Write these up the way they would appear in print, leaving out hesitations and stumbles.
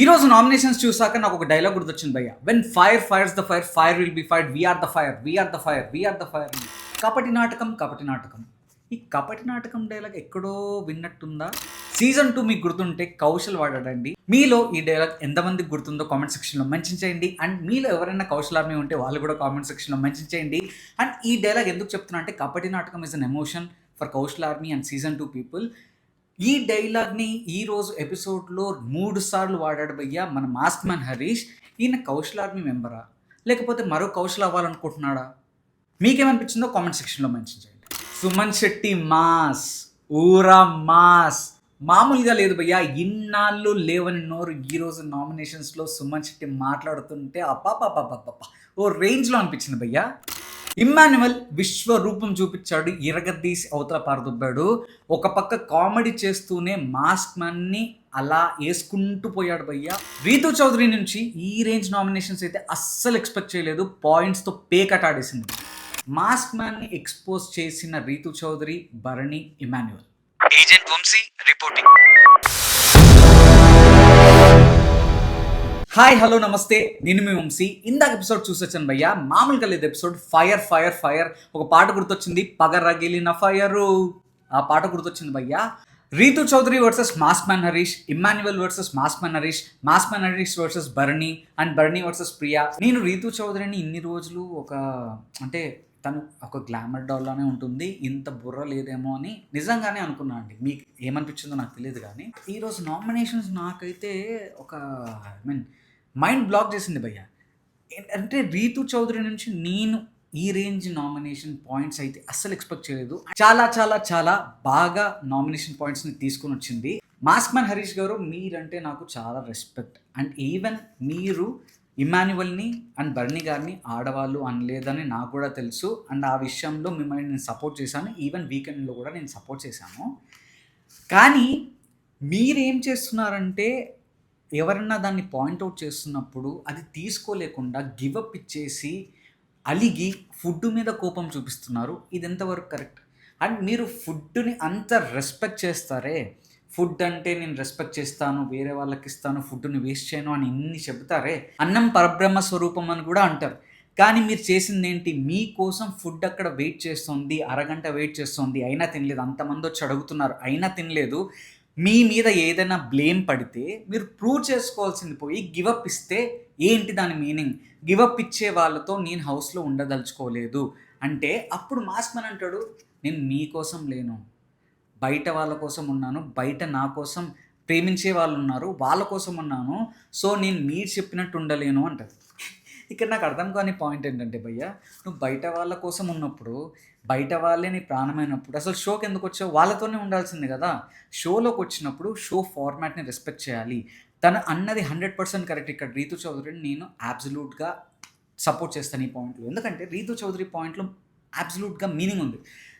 ఈ రోజు నామినేషన్స్ చూసాక నాకు ఒక డైలాగ్ గుర్తొచ్చింది భయ్య. When fire fires the fire, fire will be fired. We are the fire, we are the fire, we are the fire. కపటి నాటకం, కపటి నాటకం. ఈ కపటి నాటకం డైలాగ్ ఎక్కడో విన్నట్టుందా? సీజన్ 2 మీకు గుర్తుంటే కౌశల్ వాడాడండి. మీలో ఈ డైలాగ్ ఎంతమందికి గుర్తుందో కామెంట్ సెక్షన్లో మెన్షన్ చేయండి. అండ్ మీలో ఎవరైనా కౌశల్ ఆర్మీ ఉంటే వాళ్ళు కూడా కామెంట్ సెక్షన్లో మెన్షన్ చేయండి. అండ్ ఈ డైలాగ్ ఎందుకు చెప్తున్నా అంటే కపటి నాటకం is an emotion for Kaushal army and season 2 people. ఈ డైలాగ్ని ఈరోజు ఎపిసోడ్లో 3 సార్లు వాడాడు భయ్య మన మాస్క్ మ్యాన్ హరీష్. ఈయన కౌశల్ ఆర్మీ మెంబరా లేకపోతే మరో కౌశల్ అవ్వాలనుకుంటున్నాడా? మీకేమనిపించిందో కామెంట్ సెక్షన్లో మెన్షన్ చేయండి. సుమన్ శెట్టి మాస్, ఊరా మాస్, మామూలుగా లేదు భయ్య. ఇన్నాళ్ళు లేవని నోరు ఈరోజు నామినేషన్స్లో సుమన్ శెట్టి మాట్లాడుతుంటే అప్పాపా ఓ రేంజ్లో అనిపించింది భయ్య. ఇమ్మాన్యువల్ విశ్వరూపం చూపించాడు, ఇరగదీసి అవతల పారదొబ్బాడు. ఒక పక్క కామెడీ చేస్తూనే మాస్క్ మ్యాన్ని అలా వేసుకుంటూ పోయాడు భయ్య. రీతు చౌదరి నుంచి ఈ రేంజ్ నామినేషన్స్ అయితే అస్సలు ఎక్స్పెక్ట్ చేయలేదు. పాయింట్స్తో పేకటాడేసింది. మాస్క్ మ్యాన్ని ఎక్స్పోజ్ చేసిన Rithu Chowdary, Bharani, Emmanuel. Agent Vamshi reporting. Hi hello నమస్తే, నేను మీ వంశీ. ఇందాక ఎపిసోడ్ చూసొచ్చాను భయ్య. మామూలుగా లేదు ఎపిసోడ్. Fire fire fire. ఒక పాట గుర్తొచ్చింది, పగరగిలిన ఫైరు. ఆ పాట గుర్తొచ్చింది భయ్య. Rithu Chowdary versus mask man Harish, Emmanuel versus mask man Harish, mask man Harish versus Bharani, and Bharani versus Priya. నేను రీతు చౌదరిని ఇన్ని రోజులు అంటే తను ఒక గ్లామర్ డాల్లానే ఉంటుంది, ఇంత బుర్ర లేదేమో అని నిజంగానే అనుకున్నా అండి. మీకు ఏమనిపించిందో నాకు తెలియదు కానీ ఈరోజు నామినేషన్స్ నాకైతే ఒక మైండ్ బ్లాక్ చేసింది భయ్య. అంటే రీతు చౌదరి నుంచి నేను ఈ రేంజ్ నామినేషన్ పాయింట్స్ అయితే అస్సలు ఎక్స్పెక్ట్ చేయలేదు. చాలా చాలా చాలా బాగా నామినేషన్ పాయింట్స్ని తీసుకొని వచ్చింది. మాస్క్ మ్యాన్ హరీష్ గారు, మీరంటే నాకు చాలా రెస్పెక్ట్. అండ్ ఈవెన్ మీరు ఇమ్మాన్యువల్ని అండ్ బర్నీ గారిని ఆడవాళ్ళు అనలేదని నాకు కూడా తెలుసు. అండ్ ఆ విషయంలో మిమ్మల్ని నేను సపోర్ట్ చేశాను. ఈవెన్ వీకెండ్లో కూడా నేను సపోర్ట్ చేశాను. కానీ మీరేం చేస్తున్నారంటే ఎవరన్నా దాన్ని పాయింట్అవుట్ చేస్తున్నప్పుడు అది తీసుకోలేకుండా గివప్ ఇచ్చేసి అలిగి ఫుడ్ మీద కోపం చూపిస్తున్నారు. ఇది ఎంతవరకు కరెక్ట్? అండ్ మీరు ఫుడ్ని అంత రెస్పెక్ట్ చేస్తారే, ఫుడ్ అంటే నేను రెస్పెక్ట్ చేస్తాను, వేరే వాళ్ళకి ఇస్తాను, ఫుడ్ని వేస్ట్ చేయను అని ఇన్ని చెబుతారే. అన్నం పరబ్రహ్మ స్వరూపం అని కూడా అంటారు. కానీ మీరు చేసింది ఏంటి? మీకోసం ఫుడ్ అక్కడ వెయిట్ చేస్తుంది, అరగంట వెయిట్ చేస్తుంది, అయినా తినలేదు. అంతమంది వచ్చి అడుగుతున్నారు, అయినా తినలేదు. మీ మీద ఏదైనా బ్లేమ్ పడితే మీరు ప్రూవ్ చేసుకోవాల్సింది పోయి గివప్ ఇస్తే ఏంటి దాని మీనింగ్? గివప్ ఇచ్చే వాళ్ళతో నేను హౌస్లో ఉండదలుచుకోలేదు అంటే అప్పుడు మాస్క్ మ్యాన్ అంటాడు, నేను మీకోసం లేను, బయట వాళ్ళ కోసం ఉన్నాను, బయట నా కోసం ప్రేమించే వాళ్ళు ఉన్నారు, వాళ్ళ కోసం ఉన్నాను, సో నేను మీరు చెప్పినట్టు ఉండలేను అంటారు. ఇక్కడ నాకు అర్థం కాని పాయింట్ ఏంటంటే భయ్య, నువ్వు బయట వాళ్ళ కోసం ఉన్నప్పుడు, బయట వాళ్ళే నీ ప్రాణమైనప్పుడు అసలు షోకి ఎందుకు వచ్చావు? వాళ్ళతోనే ఉండాల్సింది కదా. షోలోకి వచ్చినప్పుడు షో ఫార్మాట్ని రెస్పెక్ట్ చేయాలి. తను అన్నది 100% కరెక్ట్. ఇక్కడ రీతు చౌదరిని నేను అబ్సల్యూట్గా సపోర్ట్ చేస్తాను ఈ పాయింట్లో. ఎందుకంటే రీతు చౌదరి పాయింట్లో అబ్సల్యూట్గా మీనింగ్ ఉంది.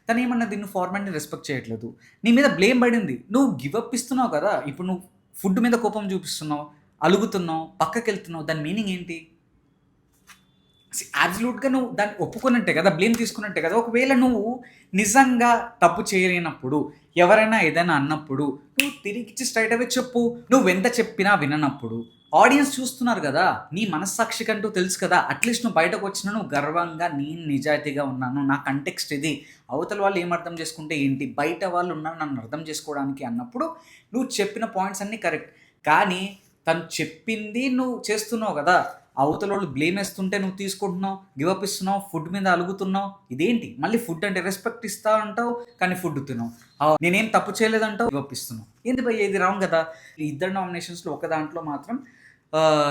తను ఏమన్నది, నువ్వు ఫార్మాట్ని రెస్పెక్ట్ చేయట్లేదు, నీ మీద బ్లేమ్ పడింది, నువ్వు గివప్ ఇస్తున్నావు కదా. ఇప్పుడు నువ్వు ఫుడ్ మీద కోపం చూపిస్తున్నావు, అలుగుతున్నావు, పక్కకి వెళ్తున్నావు, దాని మీనింగ్ ఏంటి? అబ్సల్యూట్గా నువ్వు దాన్ని ఒప్పుకున్నట్టే కదా, బ్లేమ్ తీసుకున్నట్టే కదా. ఒకవేళ నువ్వు నిజంగా తప్పు చేయలేనప్పుడు, ఎవరైనా ఏదైనా అన్నప్పుడు నువ్వు తిరిగిచ్చి స్ట్రైట్ అవే చెప్పు. నువ్వు ఎంత చెప్పినా విననప్పుడు ఆడియన్స్ చూస్తున్నారు కదా, నీ మనస్సాక్షి కంటూ తెలుసు కదా. అట్లీస్ట్ నువ్వు బయటకు వచ్చినా నువ్వు గర్వంగా నేను నిజాయితీగా ఉన్నాను, నా కంటెక్స్ట్ ఇది, అవతల వాళ్ళు ఏం అర్థం చేసుకుంటే ఏంటి, బయట వాళ్ళు ఉన్నారు నన్ను అర్థం చేసుకోవడానికి అన్నప్పుడు నువ్వు చెప్పిన పాయింట్స్ అన్నీ కరెక్ట్. కానీ తను చెప్పింది నువ్వు చేస్తున్నావు కదా, అవతల వాళ్ళు బ్లేమ్ వేస్తుంటే నువ్వు తీసుకుంటున్నావు, గివప్ ఇస్తున్నావు, ఫుడ్ మీద అలుగుతున్నావు. ఇదేంటి? మళ్ళీ ఫుడ్ అంటే రెస్పెక్ట్ ఇస్తా అంటావు కానీ ఫుడ్ తిన్నావు, నేనేం తప్పు చేయలేదంటావు, గివప్ ఇస్తున్నావు. ఏంది భయ్య, ఇది రాంగ్ కదా. ఈ ఇద్దరు నామినేషన్స్లో ఒక దాంట్లో మాత్రం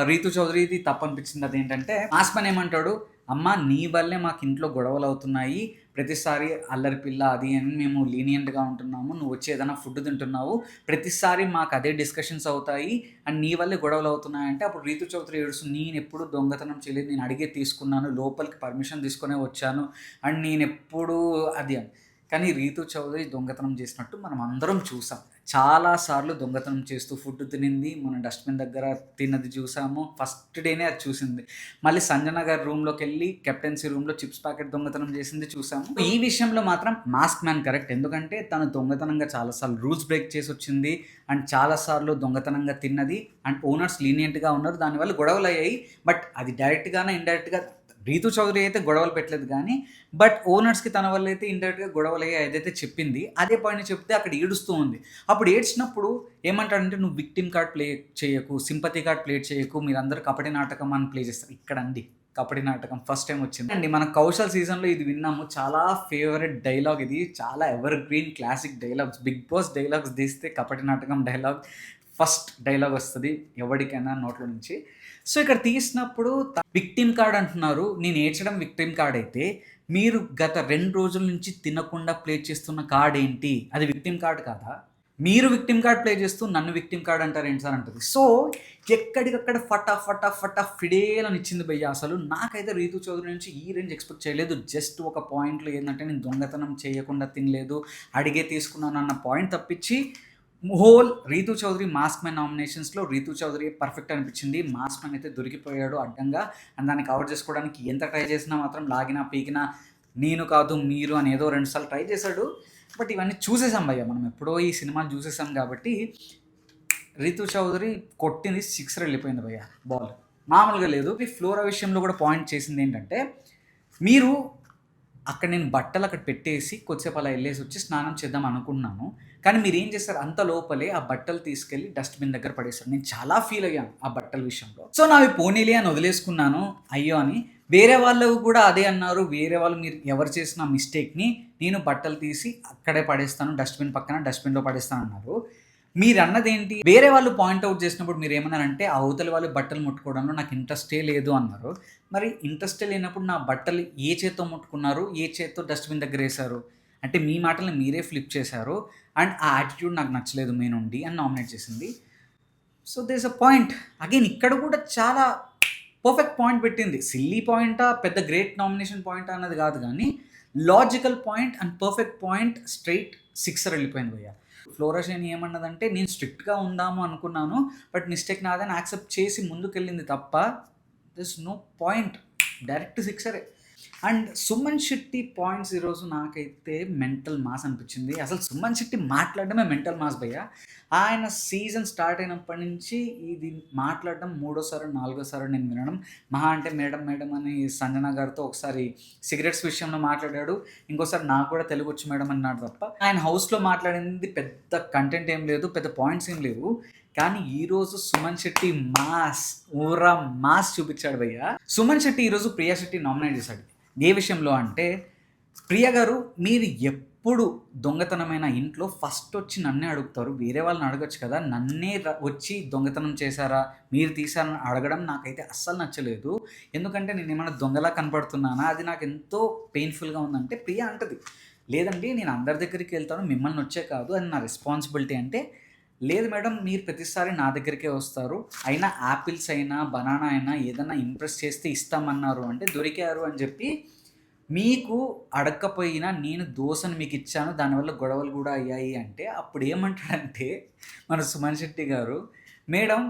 రీతు చౌదరిది తప్పు అనిపించింది. అదేంటంటే మాస్క్ మ్యాన్ ఏమంటాడు, అమ్మ నీ వల్లే మాకు ఇంట్లో గొడవలు అవుతున్నాయి, ప్రతిసారి అల్లరి పిల్ల అది అని మేము లీనియంట్గా ఉంటున్నాము, నువ్వు వచ్చి ఏదైనా ఫుడ్ తింటున్నావు, ప్రతిసారి మాకు అదే డిస్కషన్స్ అవుతాయి అండ్ నీ వల్లే గొడవలు అవుతున్నాయంటే అప్పుడు రీతు చౌదరి ఏడుస్తుంది, నేను ఎప్పుడు దొంగతనం చేయలేదు, నేను అడిగే తీసుకున్నాను, లోపలికి పర్మిషన్ తీసుకునే వచ్చాను అండ్ నేను ఎప్పుడు అది అని. కానీ రీతు చౌదరి దొంగతనం చేసినట్టు మనం అందరం చూసాం. చాలా సార్లు దొంగతనం చేస్తూ ఫుడ్ తినింది. మనం డస్ట్‌బిన్ దగ్గర తిన్నది చూసాము. ఫస్ట్ డేనే అది చూసింది. మళ్ళీ సంజన గారి రూమ్‌లోకెళ్ళి కెప్టెన్సీ రూమ్‌లో చిప్స్ ప్యాకెట్ దొంగతనం చేసింది చూసాము. ఈ విషయంలో మాత్రం మాస్క్ మ్యాన్ కరెక్ట్. ఎందుకంటే తను దొంగతనంగా చాలా సార్లు రూల్స్ బ్రేక్ చేసొచ్చింది. అండ్ చాలా సార్లు దొంగతనంగా తిన్నది. అండ్ ఓనర్స్ లీనియంట్‌గా ఉన్నారు. దానివల్ల గొడవలయ్యాయి. బట్ అది డైరెక్ట్‌గానే, ఇండైరెక్ట్‌గా రీతు చౌదరి అయితే గొడవలు పెట్టలేదు కానీ, బట్ ఓనర్స్‌కి తన వల్ల అయితే ఇండైరెక్ట్‌గా గొడవలయ్యాయి ఏదైతే చెప్పింది, అదే పాయింట్‌ని చెప్తే అక్కడ ఏడుస్తూ ఉంది. అప్పుడు ఏడ్చినప్పుడు ఏమంటాడంటే, "నువ్వు విక్టిమ్ కార్డ్ ప్లే చేయకు, సింపతి కార్డ్ ప్లే చేయకు, మీరందరూ కపటి నాటకం అని ప్లే చేస్తారు." ఇక్కడండి కపటి నాటకం ఫస్ట్ టైం వచ్చింది అండి. మన కౌశల్ సీజన్‌లో ఇది విన్నాము. చాలా ఫేవరెట్ డైలాగ్ ఇది. చాలా evergreen classic dialogues. 'Bigg Boss' dialogues తీస్తే కపటి నాటకం డైలాగ్ ఫస్ట్ డైలాగ్ వస్తది ఎవడికైనా నోట్లో నుంచి. సో ఇక్కడ తీసినప్పుడు విక్టిమ్ కార్డ్ అంటున్నారు. నేను ఏడ్చడం విక్టిమ్ కార్డ్ అయితే, మీరు గత 2 రోజుల నుంచి తినకుండా ప్లే చేస్తున్న కార్డ్ ఏంటి? అది విక్టిమ్ కార్డ్ కాదా? మీరు విక్టిమ్ కార్డ్ ప్లే చేస్తూ నన్ను విక్టిమ్ కార్డ్ అంటారేంటి సార్ అంటది. సో ఎక్కడికక్కడ ఫటా ఫిడేలని ఇచ్చింది భయ్యా అసలు. నాకైతే రీతు చౌదరి నుంచి ఈ రేంజ్ ఎక్స్‌పెక్ట్ చేయలేదు. జస్ట్ ఒక పాయింట్‌లో ఏందంటే నేను దొంగతనం చేయకుండా తినలేదు, అడిగే తీసుకున్నాను అన్న పాయింట్ తప్పించి whole Ritu Chowdary mask man నామినేషన్స్‌లో రీతు చౌదరి పర్ఫెక్ట్ అనిపించింది. మాస్క్ మ్యాన్ అయితే దొరికిపోయాడు అడ్డంగా. అండ్ దాన్ని కవర్ చేసుకోవడానికి ఎంత ట్రై చేసినా మాత్రం లాగినా, పీకినా నేను కాదు మీరు అని ఏదో 2 సార్లు ట్రై చేశాడు. బట్ ఇవన్నీ చూసేసాం భయ్య. మనం ఎప్పుడో ఈ సినిమాలు చూసేసాం కాబట్టి రీతు చౌదరి కొట్టింది సిక్సర్ వెళ్ళిపోయింది భయ్య బాల్. మామూలుగా లేదు. ఈ ఫ్లోరా విషయంలో కూడా పాయింట్ చేసింది ఏంటంటే, మీరు అక్కడ నేను బట్టలు అక్కడ పెట్టేసి కొద్దిసేపు అలా వెళ్ళేసి వచ్చి స్నానం చేద్దాం అనుకున్నాను. కానీ మీరేం చేస్తారు, అంత లోపలే ఆ బట్టలు తీసుకెళ్ళి డస్ట్‌బిన్ దగ్గర పడేశారు. నేను చాలా ఫీల్ అయ్యాను ఆ బట్టల విషయంలో. సో నావి పోనీలే అని వదిలేసుకున్నాను. అయ్యో అని. వేరే వాళ్ళు కూడా అదే అన్నారు. వేరే వాళ్ళు మీరు ఎవరు చేసిన మిస్టేక్‌ని నేను బట్టలు తీసి అక్కడే పడేస్తాను, డస్ట్‌బిన్ పక్కన డస్ట్‌బిన్‌లో పడేస్తాను అన్నారు. మీరన్నదేంటి, వేరే వాళ్ళు పాయింట్ ఔట్ చేసినప్పుడు మీరేమన్నారంటే, ఆ అవతలి వాళ్ళు బట్టలు ముట్టుకోవడంలో నాకు ఇంట్రెస్టే లేదు అన్నారు. మరి ఇంట్రెస్టే లేనప్పుడు నా బట్టలు ఏ చేత్తో ముట్టుకున్నారు, ఏ చేత్తో డస్ట్‌బిన్ దగ్గరేశారు? అంటే మీ మాటల్ని మీరే ఫ్లిప్ చేశారు. అండ్ ఆ యాటిట్యూడ్ నాకు నచ్చలేదు మీ నుండి అని నామినేట్ చేసింది. So there is a point. Again ఇక్కడ కూడా చాలా పర్ఫెక్ట్ పాయింట్ పెట్టింది. సిల్లీ పాయింటా, పెద్ద గ్రేట్ నామినేషన్ పాయింటా అన్నది కాదు కానీ, logical point and perfect point straight sixer వెళ్ళిపోయింది భయ్య. ఫ్లోరా షైని ఏమన్నదంటే, నేను స్ట్రిక్ట్‌గా ఉందాము అనుకున్నాను. బట్ మిస్టేక్ నాదని యాక్సెప్ట్ చేసి ముందుకెళ్ళింది తప్ప there is no point. Direct సిక్సరే. అండ్ సుమన్ శెట్టి పాయింట్స్ ఈరోజు నాకైతే మెంటల్ మాస్ అనిపించింది. అసలు సుమన్ శెట్టి మాట్లాడడమే మెంటల్ మాస్ భయ్య. ఆయన సీజన్ స్టార్ట్ అయినప్పటి నుంచి ఇది మాట్లాడడం మూడోసారో, నాలుగోసారో నేను వినడం. మహా అంటే మేడం మేడం అని సంజన గారితో ఒకసారి సిగరెట్స్ విషయంలో మాట్లాడాడు. ఇంకోసారి నాకు కూడా తెలుగు వచ్చు మేడం అన్నాడు తప్ప, ఆయన హౌస్లో మాట్లాడింది పెద్ద కంటెంట్ ఏం లేదు, పెద్ద పాయింట్స్ ఏం లేవు. కానీ ఈరోజు సుమన్ శెట్టి మాస్, ఊరా మాస్ చూపించాడు భయ్య. సుమన్ శెట్టి ఈరోజు ప్రియా శెట్టి నామినేట్ చేశాడు. ఏ విషయంలో అంటే, ప్రియ గారు మీరు ఎప్పుడు దొంగతనమైన ఇంట్లో ఫస్ట్ వచ్చి నన్నే అడుగుతారు, వేరే వాళ్ళని అడగచ్చు కదా, నన్నే వచ్చి దొంగతనం చేశారా, మీరు తీశారని అడగడం నాకైతే అస్సలు నచ్చలేదు. ఎందుకంటే నేను ఏమైనా దొంగలా కనపడుతున్నానా, అది నాకు ఎంతో పెయిన్ఫుల్గా ఉందంటే ప్రియ అంటది, లేదండి నేను అందరి దగ్గరికి వెళ్తాను, మిమ్మల్ని వచ్చే కాదు, అది నా రెస్పాన్సిబిలిటీ. అంటే లేదు మేడం, మీరు ప్రతిసారి నా దగ్గరికే వస్తారు, అయినా యాపిల్స్ అయినా బనానా అయినా ఏదైనా ఇంప్రెస్ చేస్తే ఇస్తామన్నారు అంటే దొరికారు అని చెప్పి, మీకు అడగకపోయినా నేను దోశను మీకు ఇచ్చాను, దానివల్ల గొడవలు కూడా అయ్యాయి అంటే అప్పుడు ఏమంటాడంటే మన సుమన్ శెట్టి గారు, మేడం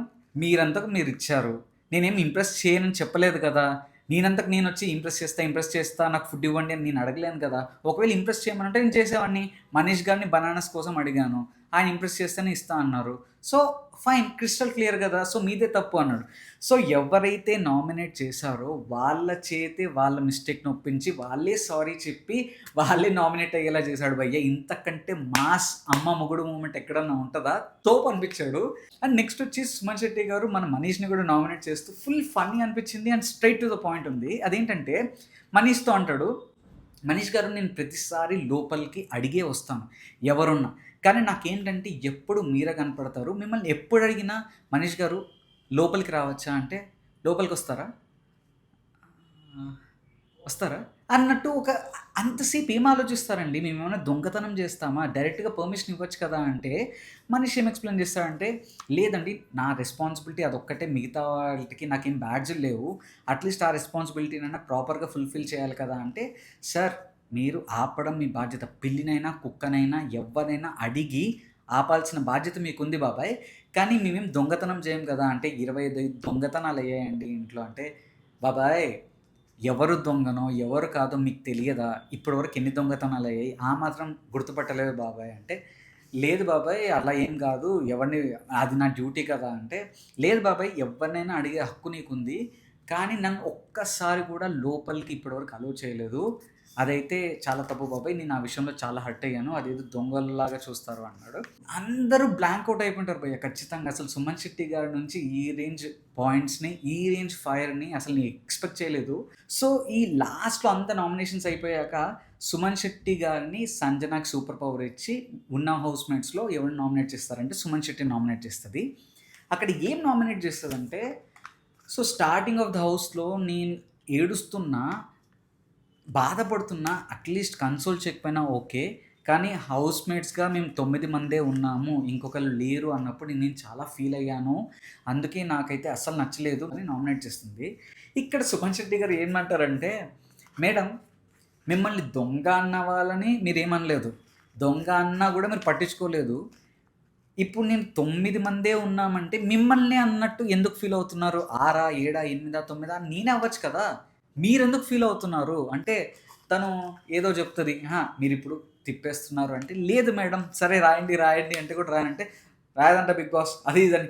మీరంతకు మీరు ఇచ్చారు, నేనేం ఇంప్రెస్ చేయనని చెప్పలేదు కదా, నేనంతకు నేను వచ్చి ఇంప్రెస్ చేస్తా నాకు ఫుడ్ ఇవ్వండి అని నేను అడగలేను కదా, ఒకవేళ ఇంప్రెస్ చేయమనంటే నేను చేసేవాడిని, మనీష్ గారిని బనానాస్ కోసం అడిగాను, ఆయన ఇంప్రెస్ చేస్తేనే ఇస్తా అన్నారు, సో ఫైన్, క్రిస్టల్ క్లియర్ కదా, సో మీదే తప్పు అన్నాడు. సో ఎవరైతే నామినేట్ చేశారో వాళ్ళ చేతే వాళ్ళ మిస్టేక్ని ఒప్పించి వాళ్ళే సారీ చెప్పి వాళ్ళే నామినేట్ అయ్యేలా చేశాడు భయ్య. ఇంతకంటే మాస్ అమ్మ మొగుడు మూమెంట్ ఎక్కడన్నా ఉంటుందా, తోపు అనిపించాడు. అండ్ నెక్స్ట్ వచ్చి సుమన్ శెట్టి గారు మన మనీష్ని కూడా నామినేట్ చేస్తూ ఫుల్ ఫన్నీ అనిపించింది and straight to the point ఉంది. అదేంటంటే మనీష్తో అంటాడు, మనీష్ గారు నేను ప్రతిసారి లోపలికి అడిగే వస్తాను ఎవరున్నా, కానీ నాకేంటంటే ఎప్పుడు మీరే కనపడతారు, మిమ్మల్ని ఎప్పుడు అడిగినా మనీష్ గారు లోపలికి రావచ్చా అంటే లోపలికి వస్తారా వస్తారా అన్నట్టు ఒక అంతసేపు ఏం ఆలోచిస్తారండి, మేము ఏమైనా దొంగతనం చేస్తామా, డైరెక్ట్గా పర్మిషన్ ఇవ్వచ్చు కదా అంటే మనిషి ఏం ఎక్స్ప్లెయిన్ చేస్తాడంటే, లేదండి నా రెస్పాన్సిబిలిటీ అదొక్కటే, మిగతా వాళ్ళకి నాకేం బ్యాడ్జులు లేవు, అట్లీస్ట్ ఆ రెస్పాన్సిబిలిటీనైనా ప్రాపర్గా ఫుల్ఫిల్ చేయాలి కదా అంటే, సార్ మీరు ఆపడం మీ బాధ్యత. పిల్లినైనా, కుక్కనైనా, ఎవ్వరైనా అడిగి ఆపాల్సిన బాధ్యత మీకుంది బాబాయ్. కానీ మేమేం దొంగతనం చేయం కదా! అంటే 25 దొంగతనాలయ్యాయండి ఇంట్లో. అంటే బాబాయ్ ఎవరు దొంగనో, ఎవరు కాదో మీకు తెలియదా? ఇప్పటివరకు ఎన్ని దొంగతనాలయ్యాయి? ఆ మాత్రం గుర్తుపట్టలేవా బాబాయ్ అంటే, లేదు బాబాయ్ అలా ఏం కాదు. ఎవరిని అది నా డ్యూటీ కదా! అంటే, లేదు బాబాయ్ ఎవరినైనా అడిగే హక్కు నీకుంది. కానీ నన్ను ఒక్కసారి కూడా లోపలికి ఇప్పటివరకు అలో చేయలేదు. అదైతే చాలా తప్పు బాబాయ్. నేను ఆ విషయంలో చాలా హర్ట్ అయ్యాను. అదేదో దొంగల్లాగా చూస్తారు అన్నాడు. అందరూ బ్లాంక్ ఔట్ అయిపోయింటారు భయ్య ఖచ్చితంగా. అసలు సుమన్ శెట్టి గారి నుంచి ఈ రేంజ్ పాయింట్స్‌ని, ఈ రేంజ్ ఫైర్‌ని అసలు నేను ఎక్స్‌పెక్ట్ చేయలేదు. సో, ఈ లాస్ట్‌లో అంతా నామినేషన్స్ అయిపోయాక సుమన్ శెట్టి గారిని సంజనాకి సూపర్ పవర్ ఇచ్చి ఉన్న హౌస్‌మేట్స్‌లో ఎవరిని నామినేట్ చేస్తారంటే సుమన్ శెట్టిని నామినేట్ చేస్తది. అక్కడ ఏం నామినేట్ చేస్తదంటే, సో స్టార్టింగ్ ఆఫ్ ద హౌస్‌లో నేను ఏడుస్తున్నా, బాధపడుతున్నా, అట్‌లీస్ట్ కన్సోల్ చేయకపోయినా ఓకే. కానీ హౌస్‌మేట్స్‌గా మేము 9 మందే ఉన్నాము. ఇంకొకళ్ళు లేరు అన్నప్పుడు నేను చాలా ఫీల్ అయ్యాను. అందుకే నాకైతే అస్సలు నచ్చలేదు అని నామినేట్ చేస్తుంది. ఇక్కడ సుమన్ శెట్టి గారు ఏమంటారంటే, మేడం మిమ్మల్ని దొంగ అన్న వాళ్ళని మీరేమనలేదు. దొంగ అన్నా కూడా మీరు పట్టించుకోలేదు. ఇప్పుడు నేను 9 మందే ఉన్నామంటే మిమ్మల్నే అన్నట్టు ఎందుకు ఫీల్ అవుతున్నారు? 6, 7, 8, 9 నేనే అవ్వచ్చు కదా! మీరెందుకు ఫీల్ అవుతున్నారు? అంటే తను ఏదో చెప్తది. "అహా! మీరిప్పుడు తిప్పేస్తున్నారు" అంటే, "లేదు మేడం సరే రాయండి, రాయండి" అంటే కూడా రాయనంటే, "రాయదంట బిగ్ బాస్" అది ఇది అని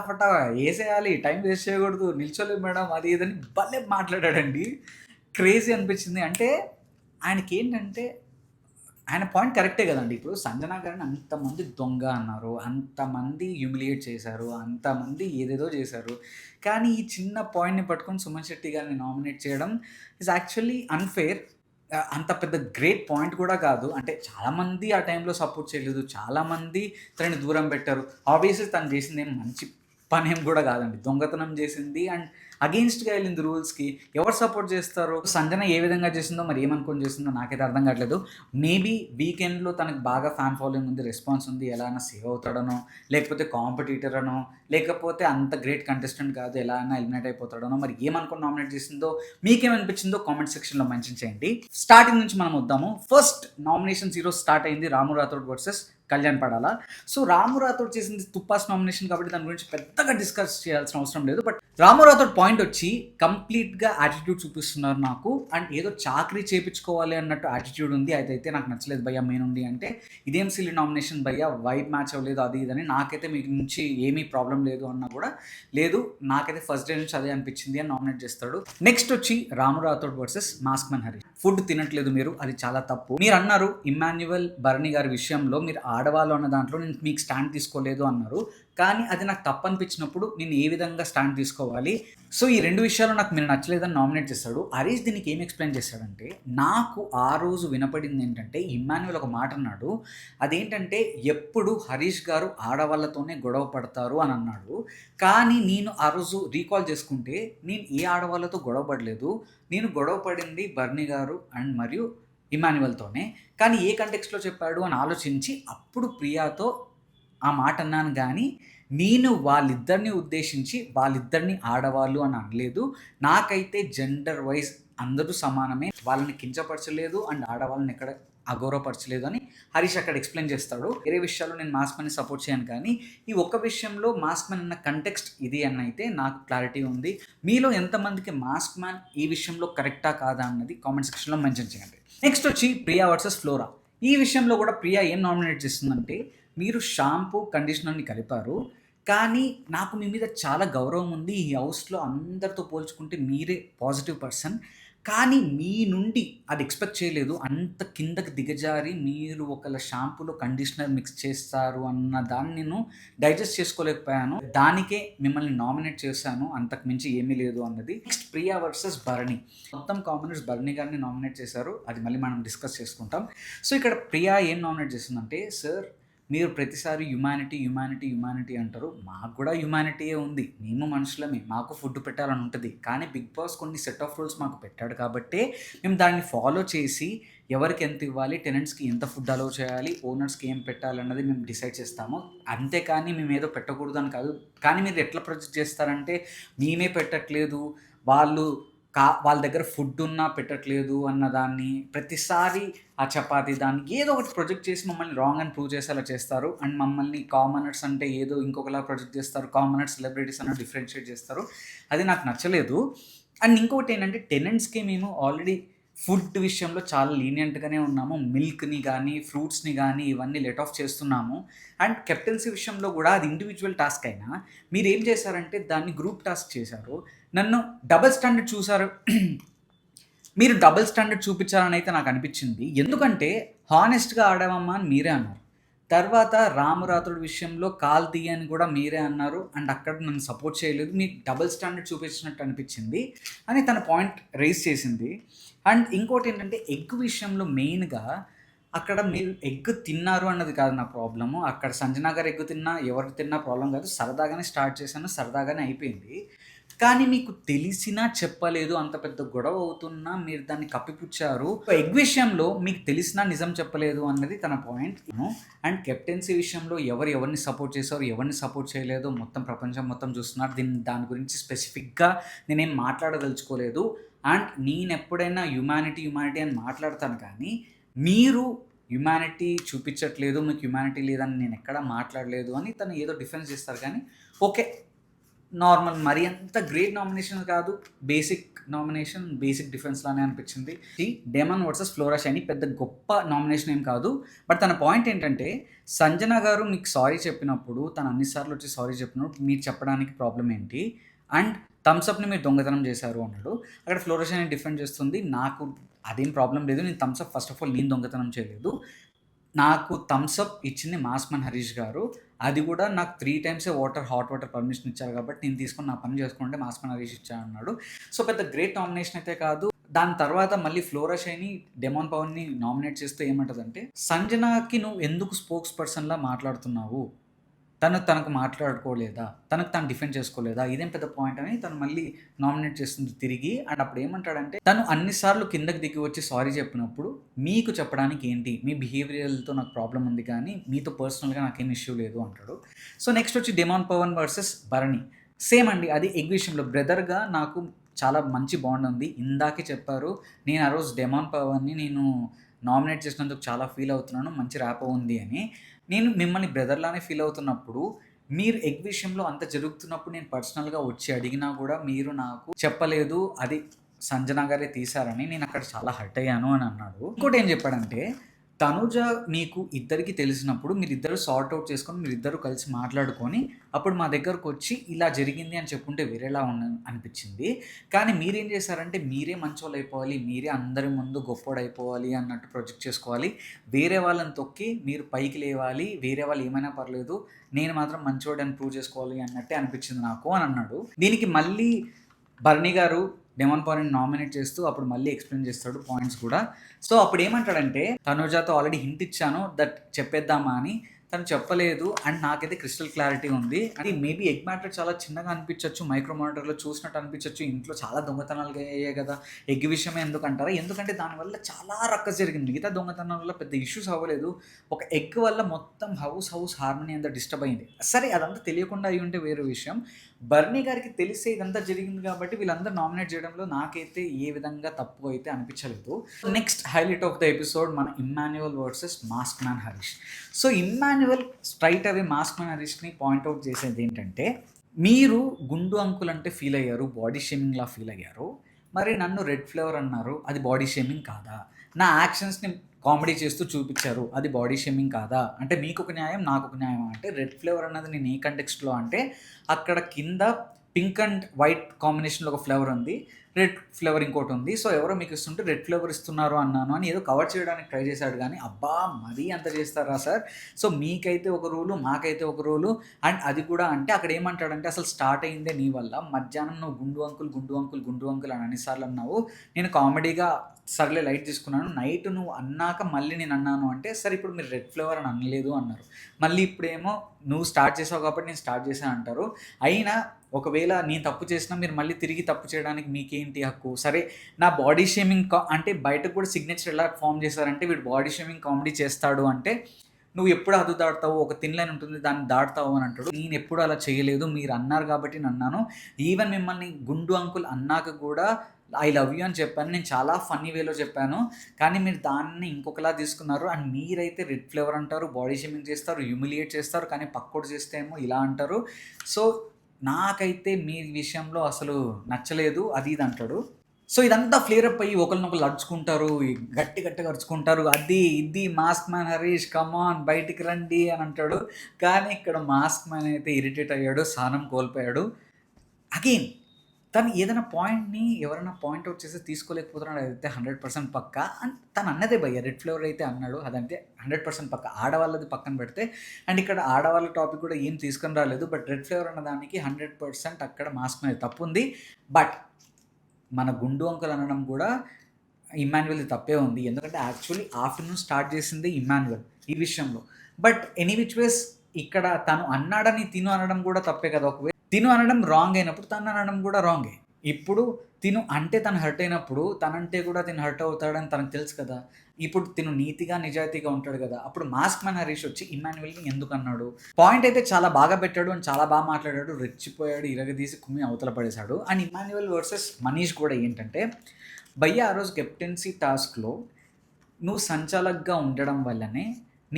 పటా ఏసేయాలి. టైం వేస్ట్ చేయకూడదు. నిల్చోలేము మేడం అది ఇది అని భలే మాట్లాడాడండి. క్రేజీ అనిపించింది. అంటే ఆయనకేంటంటే ఆయన పాయింట్ కరెక్టే గదండీ. ఇప్పుడు 'సంజన' గారిని అంతమంది దొంగ అన్నారు. అంతమంది హ్యూమిలియేట్ చేశారు. అంతమంది ఏదేదో జేశారు. కానీ ఈ చిన్న పాయింట్‌ని పట్టుకొని 'సుమన్ శెట్టి' గారిని నామినేట్ చేయడం ఈజ్ యాక్చువల్లీ అన్‌ఫెయిర్. అంత పెద్ద గ్రేట్ పాయింట్ కూడా కాదు. అంటే చాలామంది ఆ టైంలో సపోర్ట్ చేయలేదు. చాలామంది తనని దూరం పెట్టారు. ఆబ్వియస్‌లీ తను చేసిందేం మంచి పనేం గూడా గాదండి. దొంగతనం జేసింది అండ్ అగెయిన్స్ట్‌గా ఎళ్ళింది రూల్స్‌కి. ఎవరు సపోర్ట్ జేస్తారు? సంజన ఏ విధంగా జేసిందో మరి ఏమనుకోని జేసిందో నాకైతే అర్థం కావట్లేదు. మేబీ వీకెండ్‌లో తనకు బాగా ఫ్యాన్ ఫాలోయింగ్ ఉంది, రెస్పాన్స్ ఉంది. ఎలా అయినా సేవ్ అవుతాడనో, లేకపోతే కాంపిటీటర్ అనో, లేకపోతే అంత గ్రేట్ కంటెస్టెంట్ కాదు ఎలా అయినా ఎలిమినేట్ అయిపోతాడనో, మరి ఏమనుకోని నామినేట్ చేసిందో, మీకేమనిపించిందో కామెంట్ సెక్షన్‌లో మెన్షన్ చేయండి. స్టార్టింగ్ నుంచి మనం వద్దాము. ఫస్ట్ నామినేషన్స్ ఈరోజు స్టార్ట్ అయింది. రాము రాథోడ్ వర్సెస్ కళ్యాణ్ పడాలా. సో రాము రాథోడ్ చేసింది తుప్పాస్ నామినేషన్ కాబట్టి దాని గురించి పెద్దగా డిస్కస్ చేయాల్సిన అవసరం లేదు. బట్ రాము రాథోడ్ పాయింట్ వచ్చి కంప్లీట్‌గా యాటిట్యూడ్ చూపిస్తున్నారు నాకు. అండ్ ఏదో చాకరీ చేపించుకోవాలి అన్నట్టు యాటిట్యూడ్ ఉంది. అదైతే నాకు నచ్చలేదు భయ్యా మీ నుండి. అంటే ఇదేం సిల్లీ నామినేషన్ భయ్యా, వైబ్ మ్యాచ్ అవ్వలేదు అది ఇది అని. నాకైతే మీ నుంచి ఏమీ ప్రాబ్లం లేదు అన్నా కూడా లేదు. నాకైతే ఫస్ట్ డే నుంచి అదే అనిపించింది అని నామినేట్ చేస్తాడు. నెక్స్ట్ వచ్చి Ramu Rathod versus mask man Hari. Food తినట్లేదు మీరు, అది చాలా తప్పు. మీరు అన్నారు ఇమ్మాన్యువల్ భరణి గారి విషయంలో మీరు ఆడవాళ్ళు అన్న దాంట్లో నేను మీకు స్టాండ్ తీసుకోలేదు అన్నారు. కానీ అది నాకు తప్పు అనిపించినప్పుడు నేను ఏ విధంగా స్టాండ్ తీసుకోవాలి? సో ఈ 2 విషయాలు నాకు మీరు నచ్చలేదని నామినేట్ చేస్తాడు. హరీష్ దీనికి ఏం ఎక్స్‌ప్లెయిన్ చేశాడంటే, నాకు ఆ రోజు వినపడింది ఏంటంటే, ఇమ్మాన్యువల్ ఒక మాట అన్నాడు. అదేంటంటే ఎప్పుడు హరీష్ గారు ఆడవాళ్ళతోనే గొడవ పడతారు అని అన్నాడు. కానీ నేను ఆ రోజు రీకాల్ చేసుకుంటే నేను ఏ ఆడవాళ్ళతో గొడవ పడలేదు. నేను గొడవ పడింది భరణి గారు అండ్ మరియు ఇమ్మాన్యువల్‌తోనే. కానీ ఏ కంటెక్స్ట్‌లో చెప్పాడు అని ఆలోచించి అప్పుడు ప్రియాతో ఆ మాట అన్నాను గానీ, నేను వాళ్ళిద్దరిని ఉద్దేశించి వాళ్ళిద్దరిని ఆడవాళ్ళు అని అనలేదు. నాకైతే జెండర్ వైస్ అందరూ సమానమే. వాళ్ళని కించపరచలేదు అండ్ ఆడవాళ్ళని ఎక్కడ అగౌరవపరచలేదు అని హరీష్ అక్కడ ఎక్స్‌ప్లెయిన్ చేస్తాడు. వేరే విషయాల్లో నేను మాస్క్ మ్యాన్‌ని సపోర్ట్ చేయను కానీ, ఈ ఒక్క విషయంలో మాస్క్ మ్యాన్ అన్న కంటెక్స్ట్ ఇది అని అయితే నాకు క్లారిటీ ఉంది. మీలో ఎంతమందికి మాస్క్ మ్యాన్ ఈ విషయంలో కరెక్టా కాదా అన్నది కామెంట్ సెక్షన్‌లో మెన్షన్ చేయండి. నెక్స్ట్ వచ్చి ప్రియా వర్సెస్ ఫ్లోరా. ఈ విషయంలో కూడా ప్రియా ఏం నామినేట్ చేస్తుందంటే, మీరు షాంపూ, కండిషనర్‌ని కలిపారు. కానీ నాకు మీ మీద చాలా గౌరవం ఉంది. ఈ హౌస్‌లో అందరితో పోల్చుకుంటే మీరే పాజిటివ్ పర్సన్. కానీ మీ నుండి అది ఎక్స్‌పెక్ట్ చేయలేదు. అంత కిందకి దిగజారి మీరు ఒకళ్ళ షాంపూలో కండిషనర్ మిక్స్ చేస్తారు అన్న దాన్ని నేను డైజెస్ట్ చేసుకోలేకపోయాను. దానికే మిమ్మల్ని నామినేట్ చేశాను. అంతకు మించి ఏమీ లేదు అన్నది. Next Priya versus Bharani. మొత్తం కామనర్స్ భరణి గారిని నామినేట్ చేశారు. అది మళ్ళీ మనం డిస్కస్ చేసుకుంటాం. సో ఇక్కడ ప్రియా ఏం నామినేట్ చేసిందంటే, సార్ మీరు ప్రతిసారి హ్యుమానిటీ అంటారు. మాకు కూడా హ్యుమానిటీయే ఉంది. మేము మనుషులమే. మాకు ఫుడ్ పెట్టాలని ఉంటది. కానీ బిగ్ బాస్ కొన్ని సెట్ ఆఫ్ రూల్స్ మాకు పెట్టాడు కాబట్టే మేము దాన్ని ఫాలో చేసి ఎవరికి ఎంత ఇవ్వాలి, టెనెంట్స్‌కి ఎంత ఫుడ్ అలౌ చేయాలి, ఓనర్స్‌కి ఏం పెట్టాలన్నది మేము డిసైడ్ చేస్తాము. అంతేకానీ మేమేదో పెట్టకూడదు అని కాదు. కానీ మీరు ఎట్లా ప్రొజెక్ట్ చేస్తారంటే, మేమే పెట్టట్లేదు, వాళ్ళు వాళ్ళ దగ్గర ఫుడ్ ఉన్నా పెట్టట్లేదు అన్న దాన్ని ప్రతిసారి ఆ చపాతీ దాన్ని ఏదో ఒకటి ప్రొజెక్ట్ చేసి మమ్మల్ని రాంగ్ అని ప్రూవ్ చేసేలా చేస్తారు. అండ్ మమ్మల్ని కామనర్స్ అంటే ఏదో ఇంకొకలా ప్రొజెక్ట్ చేస్తారు. కామనర్స్ సెలబ్రిటీస్ అన్న డిఫరెన్షియేట్ చేస్తారు. అది నాకు నచ్చలేదు. అండ్ ఇంకొకటి ఏంటంటే టెనెంట్స్కి మేము ఆల్రెడీ ఫుడ్ విషయంలో చాలా లీనియంట్గానే ఉన్నాము. మిల్క్ని కానీ ఫ్రూట్స్ని కానీ ఇవన్నీ లెట్ ఆఫ్ చేస్తున్నాము. అండ్ కెప్టెన్సీ విషయంలో కూడా అది ఇండివిజువల్ టాస్క్ అయినా మీరు ఏం చేశారంటే దాన్ని గ్రూప్ టాస్క్ చేశారు. నన్ను డబుల్ స్టాండర్డ్ చూసారు. మీరు డబుల్ స్టాండర్డ్ చూపించారని అయితే నాకు అనిపించింది. ఎందుకంటే హానెస్ట్గా ఆడామమ్మా అని మీరే అన్నారు. తర్వాత రామరాత్రుడి విషయంలో కాల్ తీయని కూడా మీరే అన్నారు. అండ్ అక్కడ నన్ను సపోర్ట్ చేయలేదు. మీకు డబుల్ స్టాండర్డ్ చూపించినట్టు అనిపించింది అని తన పాయింట్ రైజ్ చేసింది. అండ్ ఇంకోటి ఏంటంటే ఎగ్ విషయంలో మెయిన్గా అక్కడ మీరు ఎగ్ తిన్నారు అన్నది కాదు నా ప్రాబ్లము. అక్కడ సంజనా గారు ఎగ్ తిన్నా ఎవరు తిన్నా ప్రాబ్లం కాదు. సరదాగానే స్టార్ట్ చేశాను, సరదాగానే అయిపోయింది. కానీ మీకు తెలిసినా చెప్పలేదు, అంత పెద్ద గొడవ అవుతున్నా మీరు దాన్ని కప్పిపుచ్చారు. ఎగ్ విషయంలో మీకు తెలిసినా నిజం చెప్పలేదు అన్నది తన పాయింట్. అండ్ కెప్టెన్సీ విషయంలో ఎవరిని సపోర్ట్ చేశారు, ఎవరిని సపోర్ట్ చేయలేదో మొత్తం ప్రపంచం మొత్తం చూస్తున్నారు. దాని గురించి స్పెసిఫిక్గా నేనేం మాట్లాడదలుచుకోలేదు. అండ్ నేను ఎప్పుడైనా హ్యుమానిటీ అని మాట్లాడతాను, కానీ మీరు హ్యుమానిటీ చూపించట్లేదు, మీకు హ్యుమానిటీ లేదని నేను ఎక్కడా మాట్లాడలేదు అని తను ఏదో డిఫెన్స్ చేస్తారు. కానీ ఓకే, నార్మల్, మరి అంత గ్రేట్ నామినేషన్ కాదు, బేసిక్ నామినేషన్, బేసిక్ డిఫెన్స్ లానే అనిపించింది. డెమన్ వర్సెస్ ఫ్లోరా షైనీ పెద్ద గొప్ప నామినేషన్ ఏం కాదు. బట్ తన పాయింట్ ఏంటంటే సంజన గారు మీకు సారీ చెప్పినప్పుడు, తను అన్నిసార్లు వచ్చి సారీ చెప్పినప్పుడు మీరు చెప్పడానికి ప్రాబ్లం ఏంటి? అండ్ థమ్స్అప్ని మీరు దొంగతనం చేశారు అన్నాడు. అక్కడ ఫ్లోరా షైనీ డిఫెండ్ చేస్తుంది, నాకు అదేం ప్రాబ్లం లేదు, నేను థమ్స్అప్ ఫస్ట్ ఆఫ్ ఆల్ నేను దొంగతనం చేయలేదు, నాకు థమ్స్అప్ ఇచ్చింది మాస్మన్ హరీష్ గారు. అది కూడా నాకు 3 times హాట్ వాటర్ పర్మిషన్ ఇచ్చారు కాబట్టి నేను తీసుకొని నా పని చేసుకుంటే మాస్మన్ హరీష్ ఇచ్చా అన్నాడు. సో పెద్ద గ్రేట్ నామినేషన్ అయితే కాదు. దాని తర్వాత మళ్ళీ ఫ్లోరా షైనీ డెమాన్ పవన్ని నామినేట్ చేస్తూ ఏమంటదంటే, సంజనాకి నువ్వు ఎందుకు స్పోక్స్ పర్సన్లా మాట్లాడుతున్నావు, తనకు మాట్లాడుకోలేదా, తను డిఫెండ్ చేసుకోలేదా, ఇదేం పెద్ద పాయింట్ అని తను మళ్ళీ నామినేట్ చేస్తుంది తిరిగి. అండ్ అప్పుడు ఏమంటాడంటే, తను అన్నిసార్లు కిందకి దిగి వచ్చి సారీ చెప్పినప్పుడు మీకు చెప్పడానికి ఏంటి, మీ బిహేవియర్తో నాకు ప్రాబ్లం ఉంది కానీ మీతో పర్సనల్గా నాకేం ఇష్యూ లేదు అంటాడు. సో నెక్స్ట్ వచ్చి demon Pavan versus Bharani. Same అండి, అది ఎగ్ విషయంలో బ్రదర్గా నాకు చాలా మంచి బాండ్ ఉంది. ఇందాకే చెప్పారు, నేను ఆ రోజు డెమాన్ పవన్ని నేను నామినేట్ చేసినందుకు చాలా ఫీల్ అవుతున్నాను, మంచి ర్యాప్ ఉంది అని. నేను మిమ్మల్ని బ్రదర్లానే ఫీల్ అవుతున్నప్పుడు, మీరు ఎగ్ విషయంలో అంత జరుగుతున్నప్పుడు నేను పర్సనల్గా వచ్చి అడిగినా కూడా మీరు నాకు చెప్పలేదు, అది సంజన గారే తీశారని నేను అక్కడ చాలా హర్ట్ అయ్యాను అని అన్నాడు. ఇంకోటి ఏం చెప్పాడంటే, తనుజ మీకు ఇద్దరికి తెలిసినప్పుడు మీరిద్దరు సార్ట్ అవుట్ చేసుకొని మీరిద్దరు కలిసి మాట్లాడుకొని అప్పుడు మా దగ్గరకు వచ్చి ఇలా జరిగింది అని చెప్పుంటే వేరేలా అనిపించింది. కానీ మీరేం చేశారంటే, మీరే మంచోళ్ళు అయిపోవాలి, మీరే అందరి ముందు గొప్పోడైపోవాలి అన్నట్టు ప్రొజెక్ట్ చేసుకోవాలి, వేరే వాళ్ళని తొక్కి మీరు పైకి లేవాలి, వేరే వాళ్ళు ఏమైనా పర్లేదు, నేను మాత్రం మంచోడని ప్రూవ్ చేసుకోవాలి అన్నట్టే అనిపించింది నాకు అని అన్నాడు. దీనికి మళ్ళీ భరణి గారు డెమాన్ పవన్ని నామినేట్ చేస్తూ అప్పుడు మళ్ళీ ఎక్స్ప్లెయిన్ చేస్తాడు పాయింట్స్ కూడా. సో అప్పుడు ఏమంటాడంటే, తనుజాతో ఆల్రెడీ హింట్ ఇచ్చాను దట్ చెప్పేద్దామా అని, తను చెప్పలేదు. అండ్ నాకైతే క్రిస్టల్ క్లారిటీ ఉంది. అది మేబీ ఎగ్ మ్యాటర్ చాలా చిన్నగా అనిపించవచ్చు, మైక్రో మానిటర్లో చూసినట్టు అనిపించవచ్చు, ఇంట్లో చాలా దొంగతనాలు అయ్యాయి కదా, ఎగ్ విషయమే ఎందుకు అంటారా, ఎందుకంటే దానివల్ల చాలా రక్కస్ జరిగింది. మిగతా దొంగతనాల వల్ల పెద్ద ఇష్యూస్ అవ్వలేదు, ఒక ఎగ్ వల్ల మొత్తం హౌస్ హార్మనీ అంతా డిస్టర్బ్ అయింది. సరే, అదంతా తెలియకుండా అయ్యి ఉంటే వేరే విషయం. బర్నీ గారికి తెలిసే ఇదంతా జరిగింది కాబట్టి వీళ్ళందరూ నామినేట్ చేయడంలో నాకైతే ఏ విధంగా తప్పు అయితే అనిపించలేదు. Next highlight of the episode మన Emmanuel versus mask man Harish. So Emmanuel straight away mask man హరీష్ని పాయింట్అవుట్ చేసేది ఏంటంటే, మీరు గుండు అంకుల్ అంటే ఫీల్ అయ్యారు, బాడీ షేమింగ్లా ఫీల్ అయ్యారు, మరి నన్ను రెడ్ ఫ్లేవర్ అన్నారు, అది బాడీ షేమింగ్ కాదా, నా యాక్షన్స్ని కామెడీ చేస్తూ చూపించారు, అది బాడీ షేమింగ్ కాదా, అంటే మీకు ఒక న్యాయం నాకు ఒక న్యాయం, అంటే రెడ్ ఫ్లేవర్ అన్నది నేను ఏ కంటెక్స్ట్లో అంటే, అక్కడ కింద పింక్ అండ్ వైట్ కాంబినేషన్లో ఒక ఫ్లేవర్ ఉంది, రెడ్ ఫ్లేవర్ ఇంకోటి ఉంది, సో ఎవరో మీకు ఇస్తుంటే రెడ్ ఫ్లేవర్ ఇస్తున్నారు అన్నాను అని ఏదో కవర్ చేయడానికి ట్రై చేశాడు. కానీ అబ్బా మరీ అంత చేస్తారా సార్, సో మీకైతే ఒక రూలు మాకైతే ఒక రూలు. అండ్ అది కూడా అంటే అక్కడ ఏమంటాడంటే, అసలు స్టార్ట్ అయిందే నీ వల్ల, మధ్యాహ్నం నువ్వు గుండు అంకుల్ అని అన్నిసార్లు అన్నావు, నేను కామెడీగా సర్లే లైట్ తీసుకున్నాను, నైట్ నువ్వు అన్నాక మళ్ళీ నేను అన్నాను అంటే, సరే ఇప్పుడు మీరు రెడ్ ఫ్లేవర్ అని అనలేదు అన్నారు, మళ్ళీ ఇప్పుడేమో నువ్వు స్టార్ట్ చేసావు కాబట్టి నేను స్టార్ట్ చేశాను అంటారు. అయినా ఒకవేళ నేను తప్పు చేసినా మీరు మళ్ళీ తిరిగి తప్పు చేయడానికి మీకేంటి హక్కు? సరే, నా బాడీ షేమింగ్ అంటే బయటకు కూడా సిగ్నేచర్ ఎలా ఫామ్ చేశారంటే, వీడు బాడీ షేమింగ్ కామెడీ చేస్తాడు అంటే నువ్వు ఎప్పుడు హద్దు దాటుతావు, ఒక థిన్ లైన్ ఉంటుంది దాన్ని దాటుతావు అని అంటాడు. నేను ఎప్పుడు అలా చేయలేదు, మీరు అన్నారు కాబట్టి నేను అన్నాను, ఈవెన్ మిమ్మల్ని గుండు అంకుల్ అన్నాక కూడా ఐ లవ్ యూ అని చెప్పాను. నేను చాలా ఫన్నీ వేలో చెప్పాను. కానీ మీరు దాన్ని ఇంకొకలా తీసుకున్నారు. అండ్ మీరైతే రెడ్ ఫ్లేవర్ అంటారు, బాడీ షేమింగ్ చేస్తారు, హ్యూమిలియేట్ చేస్తారు. కానీ పక్కోడు చేస్తే ఏమో ఇలా అంటారు. సో నాకైతే మీ విషయంలో అసలు నచ్చలేదు అది ఇది అంటాడు. సో ఇదంతా ఫ్లేర్ అప్ అయ్యి ఒకరినొకరు అరుచుకుంటారు, గట్టి గట్టిగా అరుచుకుంటారు. అది ఇది మాస్క్ మ్యాన్ హరీష్ కమాన్ బయటికి రండి అని అంటాడు. కానీ ఇక్కడ మాస్క్ మ్యాన్ అయితే ఇరిటేట్ అయ్యాడు, సహనం కోల్పోయాడు. అగైన్ తను ఏదైనా పాయింట్ని ఎవరైనా పాయింట్అవుట్ చేసి తీసుకోలేకపోతున్నాడు, అదైతే 100% పక్కా. అండ్ తను అన్నదే భయ్య, రెడ్ ఫ్లేవర్ అయితే అన్నాడు, అదంటే 100% పక్కా. ఆడవాళ్ళది పక్కన పెడితే, అండ్ ఇక్కడ ఆడవాళ్ళ టాపిక్ కూడా ఏం తీసుకొని రాలేదు. బట్ రెడ్ ఫ్లేవర్ అన్న దానికి 100% అక్కడ మాస్క్ మీద తప్పు ఉంది. బట్ మన గుండు అంకుల్ అనడం కూడా ఇమాన్యువల్ది తప్పే ఉంది. ఎందుకంటే యాక్చువల్లీ ఆఫ్టర్నూన్ స్టార్ట్ చేసింది ఇమాన్యువల్ ఈ విషయంలో. బట్ ఎనీ విచ్ వేస్ ఇక్కడ తను అన్నాడని తిను అనడం కూడా తప్పే కదా. ఒకవేళ తిను అనడం రాంగ్ అయినప్పుడు తను అనడం కూడా రాంగే. ఇప్పుడు తిను అంటే తను హర్ట్ అయినప్పుడు తనంటే కూడా తిను హర్ట్ అవుతాడని తనకు తెలుసు కదా. ఇప్పుడు తిను నీతిగా నిజాయితీగా ఉంటాడు కదా. అప్పుడు మాస్క్ మ్యాన్ హరీష్ వచ్చి ఇమాన్యువల్ని ఎందుకు అన్నాడు? పాయింట్ అయితే చాలా బాగా పెట్టాడు అని చాలా బాగా మాట్లాడాడు, రెచ్చిపోయాడు, ఇరగదీసి కుమ్మి అవతల పడేశాడు. అండ్ ఇమాన్యువల్ వర్సెస్ మనీష్ కూడా ఏంటంటే, భయ్య ఆ రోజు కెప్టెన్సీ టాస్క్లో నువ్వు సంచాలకుగా ఉండడం వల్లనే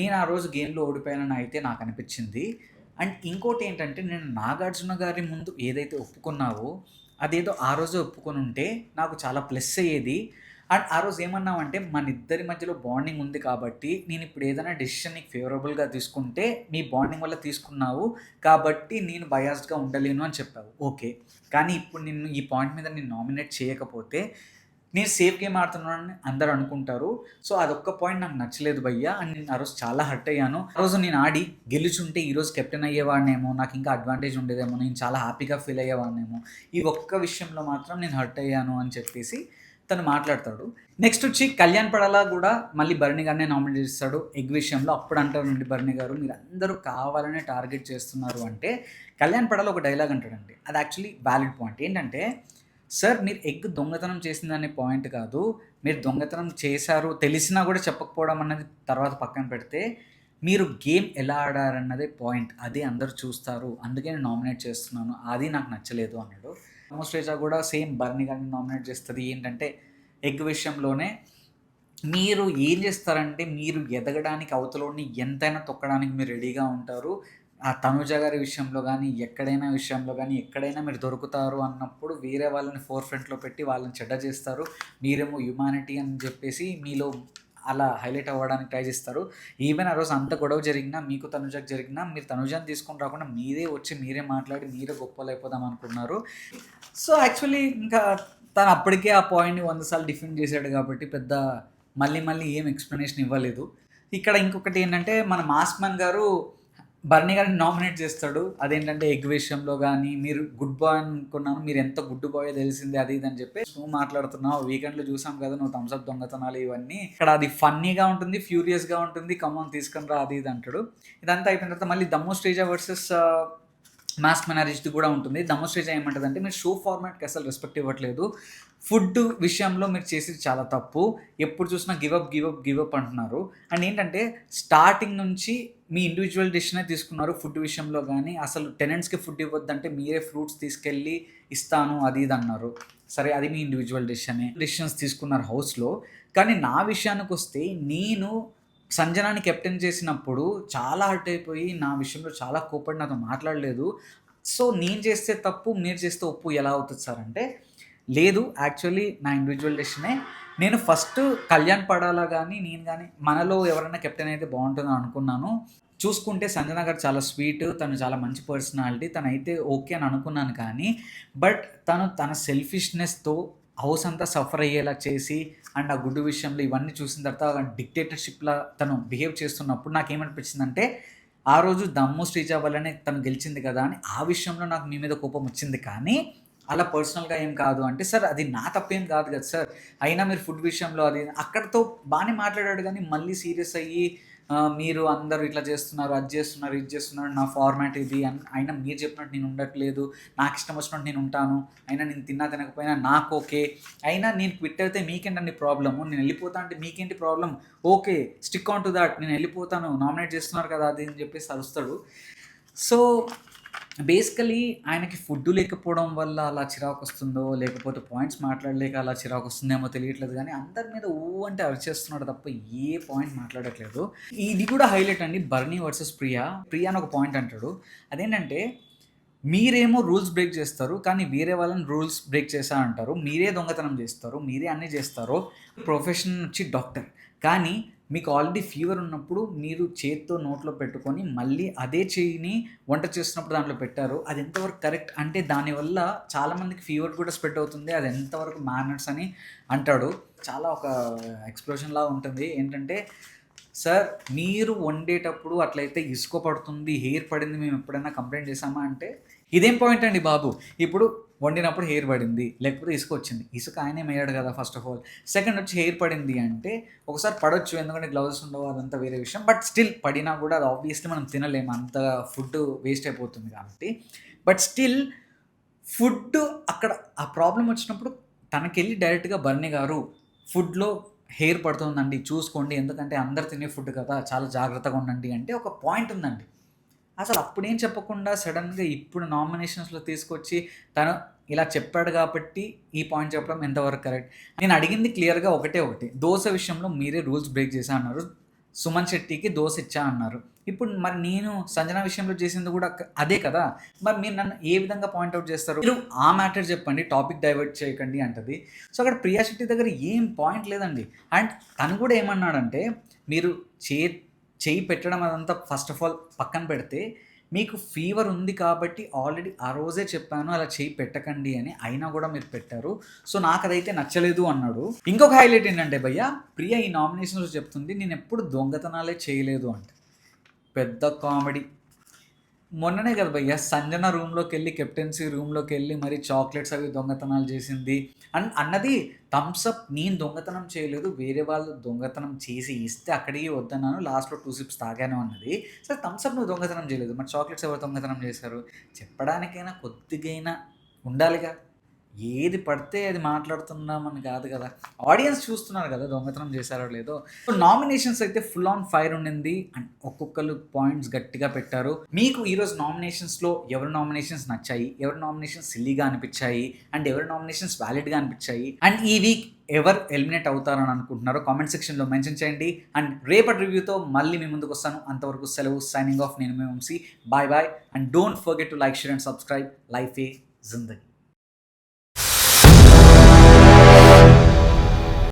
నేను ఆ రోజు గేమ్లో ఓడిపోయానని అయితే నాకు అనిపించింది. అండ్ ఇంకోటి ఏంటంటే, నేను నాగార్జున గారి ముందు ఏదైతే ఒప్పుకున్నావో అదేదో ఆ రోజే ఒప్పుకొని ఉంటే నాకు చాలా ప్లస్ అయ్యేది. అండ్ ఆ రోజు ఏమన్నావంటే, మన ఇద్దరి మధ్యలో బాండింగ్ ఉంది కాబట్టి నేను ఇప్పుడు ఏదైనా డెసిషన్ నీకు ఫేవరబుల్గా తీసుకుంటే మీ బాండింగ్ వల్ల తీసుకున్నావు కాబట్టి నేను బయాస్డ్గా ఉండలేను అని చెప్పావు. ఓకే, కానీ ఇప్పుడు నిన్ను ఈ పాయింట్ మీద నేను నామినేట్ చేయకపోతే నేను సేఫ్ గేమ్ ఆడుతున్నానని అందరూ అనుకుంటారు. సో అదొక్క పాయింట్ నాకు నచ్చలేదు భయ్య. అండ్ నేను ఆ రోజు చాలా హర్ట్ అయ్యాను. ఆ రోజు నేను ఆడి గెలుచుంటే ఈరోజు కెప్టెన్ అయ్యేవాడినేమో, నాకు ఇంకా అడ్వాంటేజ్ ఉండేదేమో, నేను చాలా హ్యాపీగా ఫీల్ అయ్యేవాడినేమో. ఈ ఒక్క విషయంలో మాత్రం నేను హర్ట్ అయ్యాను అని చెప్పేసి తను మాట్లాడతాడు. నెక్స్ట్ వచ్చి కళ్యాణ్ పడాలా కూడా మళ్ళీ బర్నీ గారినే నామినేట్ చేస్తాడు ఎగ్ విషయంలో. అప్పుడు అంటారండి బర్నీ గారు, మీరు అందరూ కావాలనే టార్గెట్ చేస్తున్నారు అంటే. కళ్యాణ్ పడాలా ఒక డైలాగ్ అంటాడండి, అది యాక్చువల్లీ వ్యాలిడ్ పాయింట్. ఏంటంటే, సార్ మీరు ఎగ్ దొంగతనం చేసిందనే పాయింట్ కాదు, మీరు దొంగతనం చేశారు తెలిసినా కూడా చెప్పకపోవడం అన్నది తర్వాత పక్కన పెడితే, మీరు గేమ్ ఎలా ఆడారన్నదే పాయింట్. అదే అందరూ చూస్తారు, అందుకే నేను నామినేట్ చేస్తున్నాను, అది నాకు నచ్చలేదు అన్నాడు. శ్రేజ కూడా సేమ్ బర్నీ గారిని నామినేట్ చేస్తుంది. ఏంటంటే ఎగ్ విషయంలోనే మీరు ఏం చేస్తారంటే, మీరు ఎదగడానికి అవతలోని ఎంతైనా తొక్కడానికి మీరు రెడీగా ఉంటారు. ఆ తనుజ గారి విషయంలో కానీ ఎక్కడైనా మీరు దొరుకుతారు అన్నప్పుడు వేరే వాళ్ళని ఫోర్ ఫ్రంట్లో పెట్టి వాళ్ళని చెడ్డ చేస్తారు. మీరేమో హ్యుమానిటీ అని చెప్పేసి మీలో అలా హైలైట్ అవ్వడానికి ట్రై చేస్తారు. ఈవెన్ ఆ రోజు అంత గొడవ జరిగినా, మీకు తనుజకు జరిగినా, మీరు తనుజని తీసుకొని రాకుండా మీరే వచ్చి మీరే మాట్లాడి మీరే గొప్పలు అయిపోదాం అనుకున్నారు. సో యాక్చువల్లీ ఇంకా తను అప్పటికే ఆ పాయింట్ని 100 సార్లు డిఫెండ్ చేశాడు కాబట్టి పెద్ద మళ్ళీ ఏం ఎక్స్ప్లెనేషన్ ఇవ్వలేదు. ఇక్కడ ఇంకొకటి ఏంటంటే, మన మాస్క్ మ్యాన్ గారు బర్నీ గారిని నామినేట్ చేస్తాడు. అదేంటంటే ఎగ్ విషయంలో కానీ, మీరు గుడ్ బాయ్ అనుకున్నాను, మీరు ఎంత గుడ్ బాయ్ తెలిసింది అది ఇది అని చెప్పి నువ్వు మాట్లాడుతున్నావు. వీకెండ్లో చూసాం కదా నువ్వు థమ్స్అప్ దొంగతనాలు ఇవన్నీ. ఇక్కడ అది ఫన్నీగా ఉంటుంది, ఫ్యూరియస్గా ఉంటుంది, కమాన్ తీసుకొని రా అది ఇది అంటాడు. ఇదంతా అయిపోయిన తర్వాత మళ్ళీ దమ్మో శ్రీజ వర్సెస్ మాస్క్ మ్యాన్ హరీష్ది కూడా ఉంటుంది. దమ్మో శ్రీజ ఏమంటుంది అంటే, మీరు షో ఫార్మాట్కి అసలు రెస్పెక్ట్ ఇవ్వట్లేదు, ఫుడ్ విషయంలో మీరు చేసేది చాలా తప్పు, ఎప్పుడు చూసినా గివప్ అంటున్నారు. అండ్ ఏంటంటే స్టార్టింగ్ నుంచి మీ ఇండివిజువల్ డెసిషనే తీసుకున్నారు ఫుడ్ విషయంలో. కానీ అసలు టెనెంట్స్కి ఫుడ్ ఇవ్వద్దంటే మీరే ఫ్రూట్స్ తీసుకెళ్ళి ఇస్తాను అది ఇది అన్నారు. సరే, అది మీ ఇండివిజువల్ డెసిషన్స్ తీసుకున్నారు హౌస్లో. కానీ నా విషయానికి వస్తే, నేను సంజనాని కెప్టెన్ చేసినప్పుడు చాలా హర్ట్ అయిపోయి నా విషయంలో చాలా కోపడి నాతో మాట్లాడలేదు. సో నేను చేస్తే తప్పు, మీరు చేస్తే ఒప్పు ఎలా అవుతుంది సార్ అంటే, లేదు యాక్చువల్లీ నా ఇండివిజువల్ డెసిషనే. నేను ఫస్ట్ కళ్యాణ్ పడాలా కానీ నేను కానీ మనలో ఎవరైనా కెప్టెన్ అయితే బాగుంటుందని అనుకున్నాను. చూసుకుంటే సంజన గారు చాలా స్వీట్, తను చాలా మంచి పర్సనాలిటీ, తనైతే ఓకే అని అనుకున్నాను. కానీ బట్ తను తన సెల్ఫిష్నెస్తో హౌస్ అంతా సఫర్ అయ్యేలా చేసి, అండ్ ఆ గుడ్డు విషయంలో ఇవన్నీ చూసిన తర్వాత డిక్టేటర్షిప్లా తను బిహేవ్ చేస్తున్నప్పుడు నాకేమనిపించిందంటే, ఆ రోజు దమ్ము శ్రీజ వల్లనే తను గెలిచింది కదా అని ఆ విషయంలో నాకు మీ మీద కోపం వచ్చింది. కానీ అలా పర్సనల్గా ఏం కాదు అంటే, సార్ అది నా తప్పేం కాదు కదా సార్, అయినా మీరు ఫుడ్ విషయంలో అది అక్కడితో బాగానే మాట్లాడాడు. కానీ మళ్ళీ సీరియస్ అయ్యి మీరు అందరూ ఇట్లా చేస్తున్నారు, అది చేస్తున్నారు, ఇది చేస్తున్నారు, నా ఫార్మాట్ ఇది అయినా మీరు చెప్పినట్టు నేను ఉండట్లేదు, నాకు ఇష్టం వచ్చినట్టు నేను ఉంటాను, అయినా నేను తినకపోయినా నాకు ఓకే, అయినా నేను క్విట్ అయితే మీకేంటండి ప్రాబ్లము, నేను వెళ్ళిపోతా అంటే మీకేంటి problem, okay stick on to that, నేను వెళ్ళిపోతాను, నామినేట్ చేస్తున్నారు కదా అది అని చెప్పేసి అరుస్తాడు. సో బేసికలీ ఆయనకి ఫుడ్ లేకపోవడం వల్ల అలా చిరాకొస్తుందో, లేకపోతే పాయింట్స్ మాట్లాడలేక అలా చిరాకొస్తుందేమో తెలియట్లేదు గానీ, అందరి మీద అంటే అరిచేస్తున్నాడు తప్ప ఏ పాయింట్ మాట్లాడట్లేదు. ఇది కూడా హైలైట్ అండి 'బర్నీ వర్సెస్ ప్రియా'. ప్రియా అని ఒక పాయింట్ అంటాడు. అదేంటంటే, మీరేమో రూల్స్ బ్రేక్ చేస్తారు. కానీ వేరే వాళ్ళని రూల్స్ బ్రేక్ చేశా అంటారు. మీరే దొంగతనం చేస్తారు. మీరే అన్నీ చేస్తారు. ప్రొఫెషన్ వచ్చి డాక్టర్. కానీ మీకు ఆల్రెడీ ఫీవర్ ఉన్నప్పుడు మీరు చేత్తో నోట్లో పెట్టుకొని మళ్ళీ అదే చెయ్యిని వంట చేస్తున్నప్పుడు దాంట్లో పెట్టారు. అది ఎంతవరకు కరెక్ట్? అంటే దానివల్ల చాలామందికి ఫీవర్ కూడా స్ప్రెడ్ అవుతుంది. అది ఎంతవరకు మేనర్స్ అని అంటాడు. చాలా ఒక ఎక్స్‌ప్లోజన్ లాగా ఉంటుంది. ఏంటంటే, సార్ మీరు వండేటప్పుడు అట్లయితే ఇసుక పడుతుంది, హెయిర్ పడింది మేము ఎప్పుడైనా కంప్లెయింట్ చేశామా అంటే, ఇదేం పాయింట్ అండి బాబు! ఇప్పుడు వండినప్పుడు హెయిర్ పడింది, లేకపోతే ఇసుక వచ్చింది. ఇసుక ఆయనే మేయాడు కదా ఫస్ట్ ఆఫ్ ఆల్. సెకండ్ వచ్చి హెయిర్ పడింది అంటే, ఒకసారి పడొచ్చు ఎందుకంటే గ్లౌజెస్ ఉండవు అదంతా వేరే విషయం. బట్ స్టిల్ పడినా కూడా అది ఆబ్వియస్లీ మనం తినలేము. అంత ఫుడ్ వేస్ట్ అయిపోతుంది కాబట్టి. బట్ స్టిల్ ఫుడ్ అక్కడ ఆ ప్రాబ్లమ్ వచ్చినప్పుడు తనకెళ్ళి డైరెక్ట్‌గా బర్నీ గారు ఫుడ్‌లో హెయిర్ పడుతుందండి చూసుకోండి. ఎందుకంటే అందరు తినే ఫుడ్ కదా! చాలా జాగ్రత్తగా ఉండండి అంటే ఒక పాయింట్ ఉందండి. అసలు అప్పుడేం చెప్పకుండా సడెన్‌గా ఇప్పుడు నామినేషన్స్‌లో తీసుకొచ్చి తను ఇలా చెప్పాడు కాబట్టి ఈ పాయింట్ చెప్పడం ఎంతవరకు కరెక్ట్? నేను అడిగింది క్లియర్‌గా ఒకటే ఒకటి. దోస విషయంలో మీరే రూల్స్ బ్రేక్ చేశా అన్నారు. సుమన్ శెట్టికి దోస ఇచ్చా అన్నారు. ఇప్పుడు మరి నేను సంజన విషయంలో చేసింది కూడా అదే కదా! మరి మీరు నన్ను ఏ విధంగా పాయింట్ ఔట్ చేస్తారు? మీరు ఆ మ్యాటర్ చెప్పండి. టాపిక్ డైవర్ట్ చేయకండి అంటది. సో, అక్కడ ప్రియా శెట్టి దగ్గర ఏం పాయింట్ లేదండి. అండ్ తను కూడా ఏమన్నాడంటే, మీరు చెయ్యి పెట్టడం అదంతా ఫస్ట్ ఆఫ్ ఆల్ పక్కన పెడితే, మీకు ఫీవర్ ఉంది కాబట్టి ఆల్రెడీ ఆ రోజే చెప్పాను అలా చెయ్యి పెట్టకండి అని. అయినా కూడా మీరు పెట్టారు. సో, నాకదైతే నచ్చలేదు అన్నాడు. ఇంకొక హైలైట్ ఏంటంటే భయ్యా, ప్రియా ఈ నామినేషన్స్‌లో చెప్తుంది నేనెప్పుడు దొంగతనాలే చేయలేదు అంట. పెద్ద కామెడీ. మొన్ననే కదా భయ్యా సంజన రూమ్‌లోకెళ్ళి కెప్టెన్సీ రూమ్‌లోకెళ్ళి మరి చాక్లెట్స్ అవి దొంగతనాలు చేసింది. అన్నది థమ్స్ అప్ నేను దొంగతనం చేయలేదు. వేరే వాళ్ళు దొంగతనం చేసి ఇస్తే అక్కడికి వద్దన్నాను. లాస్ట్‌లో 2 సిప్స్ తాగాను అన్నది. సరే థమ్స్ అప్ నువ్వు దొంగతనం చేయలేదు. మరి చాక్లెట్స్ ఎవరు దొంగతనం చేశారు? చెప్పడానికైనా కొద్దిగైనా ఉండాలిగా. ఏది పడితే అది మాట్లాడుతున్నామని కాదు కదా! ఆడియన్స్ చూస్తున్నారు కదా దొంగతనం చేశారో లేదో. సో, నామినేషన్స్ అయితే ఫుల్ ఆన్ ఫైర్ ఉండింది. అండ్ ఒక్కొక్కళ్ళు పాయింట్స్ గట్టిగా పెట్టారు. మీకు ఈరోజు నామినేషన్స్‌లో ఎవరి నామినేషన్స్ నచ్చాయి? ఎవరి నామినేషన్స్ సిల్లీగా అనిపించాయి? అండ్ ఎవరి నామినేషన్స్ వాలిడ్‌గా అనిపించాయి? అండ్ ఈ వీక్ ఎవరు ఎలిమినేట్ అవుతారని అనుకుంటున్నారో కామెంట్ సెక్షన్‌లో మెన్షన్ చేయండి. అండ్ రేపటి రివ్యూతో మళ్ళీ మీ ముందుకు వస్తాను. అంతవరకు సెలవు. Signing off. నేను మీ Vamsi. Bye bye. And don't forget to like, share and subscribe. Life ఏ జిందగీ.